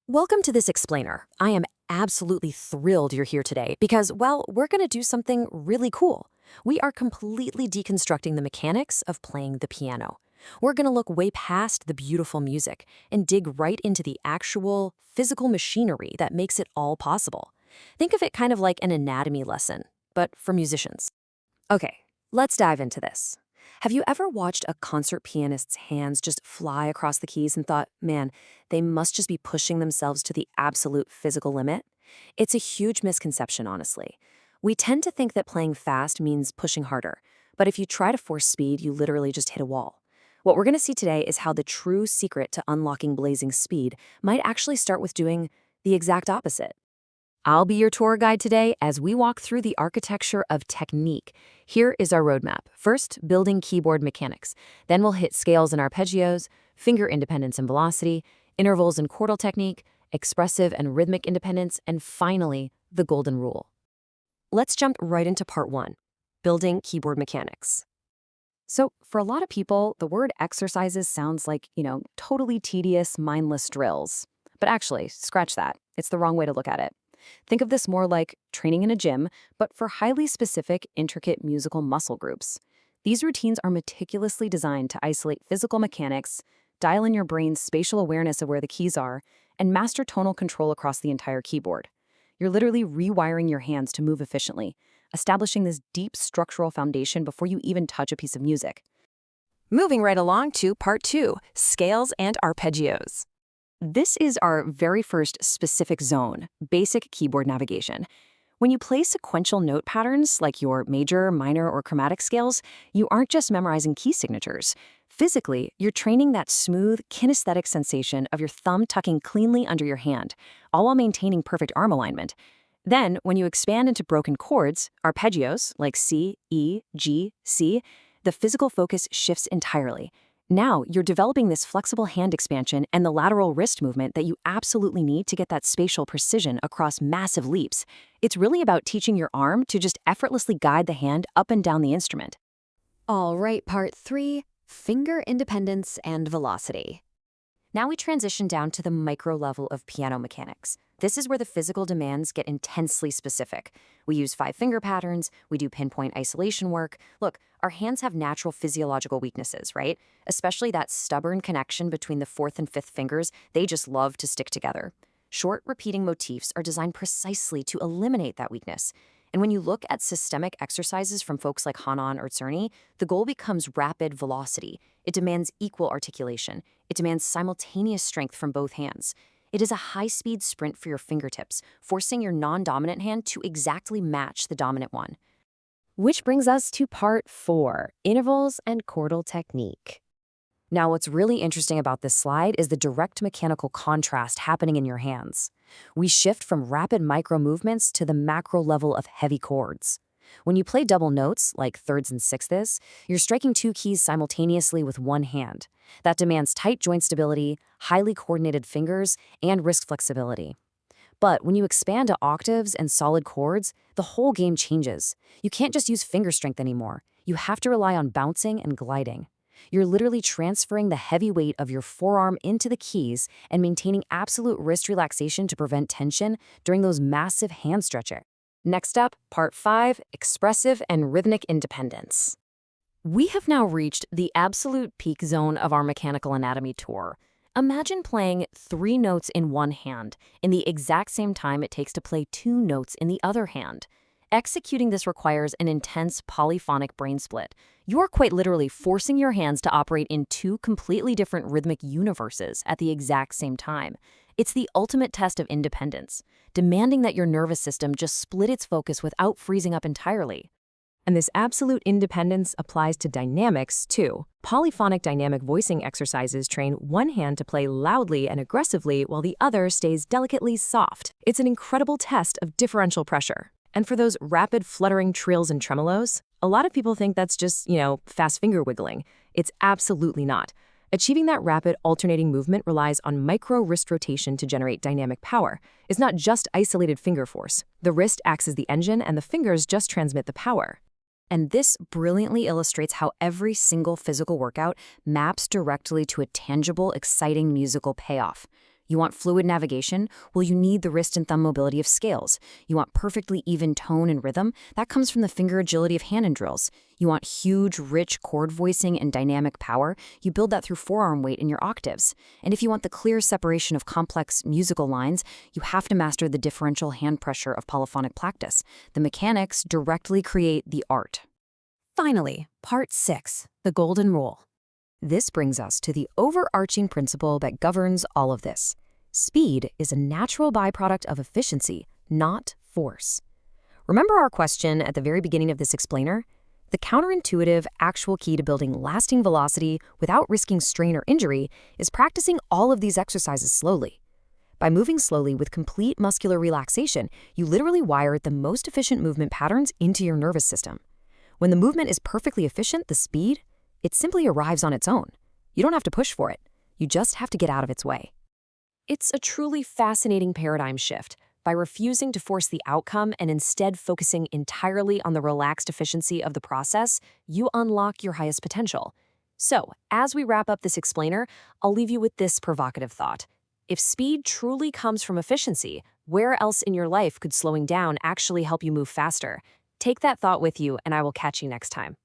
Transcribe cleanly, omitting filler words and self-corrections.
Welcome to this explainer. I am absolutely thrilled you're here today because, well, we're going to do something really cool. We are completely deconstructing the mechanics of playing the piano. We're going to look way past the beautiful music and dig right into the actual physical machinery that makes it all possible. Think of it kind of like an anatomy lesson, but for musicians. Okay, let's dive into this. Have you ever watched a concert pianist's hands just fly across the keys and thought, man, they must just be pushing themselves to the absolute physical limit? It's a huge misconception, honestly. We tend to think that playing fast means pushing harder, but if you try to force speed, you literally just hit a wall. What we're going to see today is how the true secret to unlocking blazing speed might actually start with doing the exact opposite. I'll be your tour guide today as we walk through the architecture of technique. Here is our roadmap. First, building keyboard mechanics. Then we'll hit scales and arpeggios, finger independence and velocity, intervals and chordal technique, expressive and rhythmic independence, and finally, the golden rule. Let's jump right into part one, building keyboard mechanics. So for a lot of people, the word exercises sounds like, totally tedious, mindless drills. But actually, scratch that. It's the wrong way to look at it. Think of this more like training in a gym, but for highly specific, intricate musical muscle groups. These routines are meticulously designed to isolate physical mechanics, dial in your brain's spatial awareness of where the keys are, and master tonal control across the entire keyboard. You're literally rewiring your hands to move efficiently, establishing this deep structural foundation before you even touch a piece of music. Moving right along to part two, scales and arpeggios. This is our very first specific zone, basic keyboard navigation. When you play sequential note patterns like your major, minor, or chromatic scales, you aren't just memorizing key signatures. Physically, you're training that smooth, kinesthetic sensation of your thumb tucking cleanly under your hand, all while maintaining perfect arm alignment. Then, when you expand into broken chords, arpeggios like C, E, G, C, the physical focus shifts entirely. Now, you're developing this flexible hand expansion and the lateral wrist movement that you absolutely need to get that spatial precision across massive leaps. It's really about teaching your arm to just effortlessly guide the hand up and down the instrument. All right, part three, finger independence and velocity. Now we transition down to the micro level of piano mechanics. This is where the physical demands get intensely specific. We use five-finger patterns, we do pinpoint isolation work. Look, our hands have natural physiological weaknesses, right? Especially that stubborn connection between the fourth and fifth fingers, they just love to stick together. Short, repeating motifs are designed precisely to eliminate that weakness. And when you look at systemic exercises from folks like Hanan or Czerny, the goal becomes rapid velocity. It demands equal articulation. It demands simultaneous strength from both hands. It is a high-speed sprint for your fingertips, forcing your non-dominant hand to exactly match the dominant one. Which brings us to part four, intervals and chordal technique. Now, what's really interesting about this slide is the direct mechanical contrast happening in your hands. We shift from rapid micro movements to the macro level of heavy chords. When you play double notes, like thirds and sixths, you're striking two keys simultaneously with one hand. That demands tight joint stability, highly coordinated fingers, and wrist flexibility. But when you expand to octaves and solid chords, the whole game changes. You can't just use finger strength anymore. You have to rely on bouncing and gliding. You're literally transferring the heavy weight of your forearm into the keys and maintaining absolute wrist relaxation to prevent tension during those massive hand stretching. Next up, part five, expressive and rhythmic independence. We have now reached the absolute peak zone of our mechanical anatomy tour. Imagine playing three notes in one hand in the exact same time it takes to play two notes in the other hand. Executing this requires an intense polyphonic brain split. You're quite literally forcing your hands to operate in two completely different rhythmic universes at the exact same time. It's the ultimate test of independence, demanding that your nervous system just split its focus without freezing up entirely. And this absolute independence applies to dynamics, too. Polyphonic dynamic voicing exercises train one hand to play loudly and aggressively while the other stays delicately soft. It's an incredible test of differential pressure. And for those rapid fluttering trills and tremolos, a lot of people think that's just, fast finger wiggling. It's absolutely not. Achieving that rapid alternating movement relies on micro wrist rotation to generate dynamic power. It's not just isolated finger force. The wrist acts as the engine and the fingers just transmit the power. And this brilliantly illustrates how every single physical workout maps directly to a tangible, exciting musical payoff. You want fluid navigation? Well, you need the wrist and thumb mobility of scales. You want perfectly even tone and rhythm? That comes from the finger agility of hand and drills. You want huge, rich chord voicing and dynamic power? You build that through forearm weight in your octaves. And if you want the clear separation of complex musical lines, you have to master the differential hand pressure of polyphonic practice. The mechanics directly create the art. Finally, part 6, the golden rule. This brings us to the overarching principle that governs all of this. Speed is a natural byproduct of efficiency, not force. Remember our question at the very beginning of this explainer? The counterintuitive, actual key to building lasting velocity without risking strain or injury is practicing all of these exercises slowly. By moving slowly with complete muscular relaxation, you literally wire the most efficient movement patterns into your nervous system. When the movement is perfectly efficient, the speed, it simply arrives on its own. You don't have to push for it. You just have to get out of its way. It's a truly fascinating paradigm shift. By refusing to force the outcome and instead focusing entirely on the relaxed efficiency of the process, you unlock your highest potential. So, as we wrap up this explainer, I'll leave you with this provocative thought. If speed truly comes from efficiency, where else in your life could slowing down actually help you move faster? Take that thought with you, and I will catch you next time.